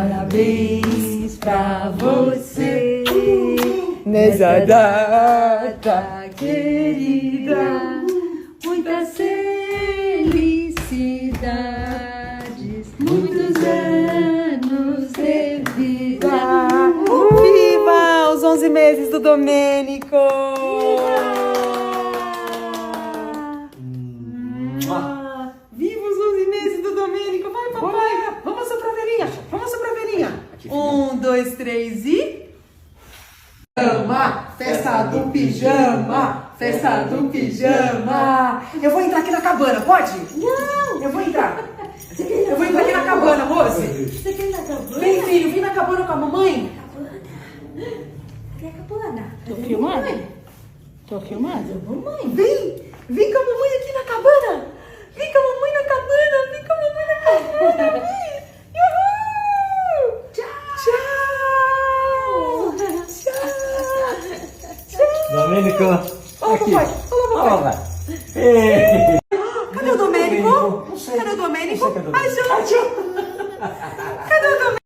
Parabéns pra você nessa data querida. Muitas felicidades, muitos anos de vida. Viva os 11 meses do Domênico! Viva os 11 meses do Domênico! Vai, papai! Vamos soprar a velhinha! Vamos soprar a velhinha! 1, 2, 3 e... Pijama! Festa do pijama! Festa do pijama! Eu vou entrar aqui na cabana, pode? Não! Eu vou entrar! Eu vou entrar aqui na cabana, moço! Você quer ir na cabana? Vem, filho! Vem na cabana com a mamãe! Cadê a cabana? Tô filmando? Tô filmando? Mamãe! Vem! Vem com a mamãe aqui na cabana! Vem com a mamãe na cabana! Vem com a mamãe na cabana! Vem! Uhul! Tchau! Tchau! Domênico, Olha, aqui. papai! Olha, papai! Olha. Ei. Cadê o Domênico? Não sei. Cadê o Domênico? Não sei cadê o Ai, Ju! Cadê o Domênico?